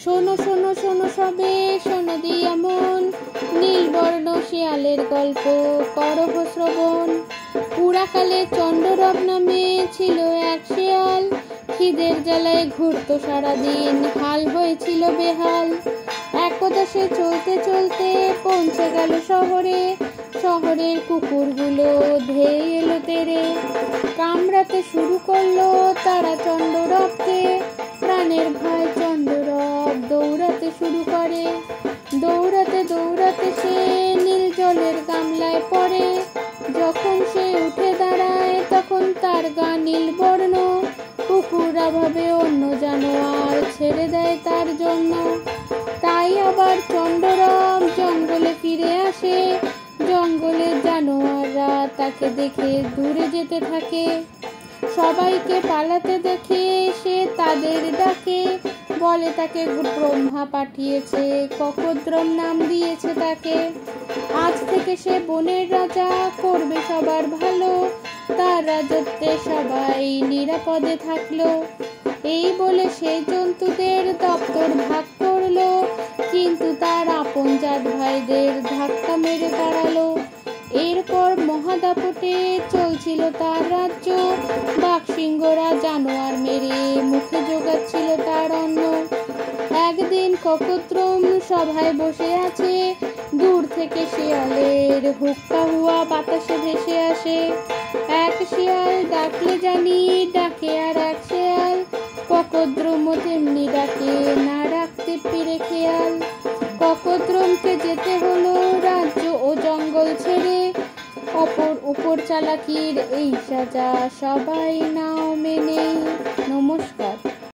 শোনো শোনো শোনো সবে, শোনো দিয়া মন, নীলবর্ণ শিয়ালের গল্প করো শ্রবণ। পুরাকালে চন্দ্ররব নামে ছিল এক শিয়াল, খিদের জ্বালায় ঘুরতো সারাদিন, হাল হয়েছিল বেহাল। একদা সে চলতে চলতে পৌঁছে গেল শহরে, শহরের কুকুরগুলো ধেয়ে এলো তেরে, কামড়াতে শুরু করলো তারা চন্দ্ররবকে। প্রাণের ভয় চন্দ্ররব দৌড়াতে শুরু করে, দৌড়াতে দৌড়াতে সে নীল জলের গামলায় পড়ে। যখন সে উঠে দাঁড়ায় তখন তার গা নীল বর্ণ, কুকুররা ভাবে অন্য জানোয়ার ছেড়ে দেয় তার জন্য। তাই আবার চন্দ্ররব জঙ্গলে ফিরে আসে, জঙ্গলের জানোয়াররা তাকে দেখে দূরে যেতে থাকে। সবাইকে পালাতে দেখে সে তাদের ডাকে, বলে তাকে ব্রহ্মা পাঠিয়েছে, ককদ্রম নাম দিয়েছে তাকে। আজ থেকে সে বনের রাজা, করবে সবার ভালো, তার রাজত্বে সবাই নিরাপদে থাকলো। এই বলে সেই জন্তুদের দপ্তর ভাগ করলো, কিন্তু তার আপন জাত ভাইদের ধাক্কা মেরে তাড়ালো। এরপর মহাদাপটে চলছিল তার রাজ্য, বাঘসিংহরা জানোয়ার মেরে মুখে জোগাচ্ছিল তার অন্ন। একদিন ককদ্রম সভায় বসে আছে, দূর থেকে শিয়ালের হুক্কা হুয়া বাতাসে ভেসে আসে। এক শিয়াল ডাকলে জানি ডাকে আর এক শিয়াল, ককদ্রম তেমনি ডাকে, না রাখতে পেরে খেয়াল। ককদ্রমকে যেতে হলো রাজ্য ও জঙ্গল ছেড়ে, উপর চালাকির এই সাজা সবাই নাও মেনে।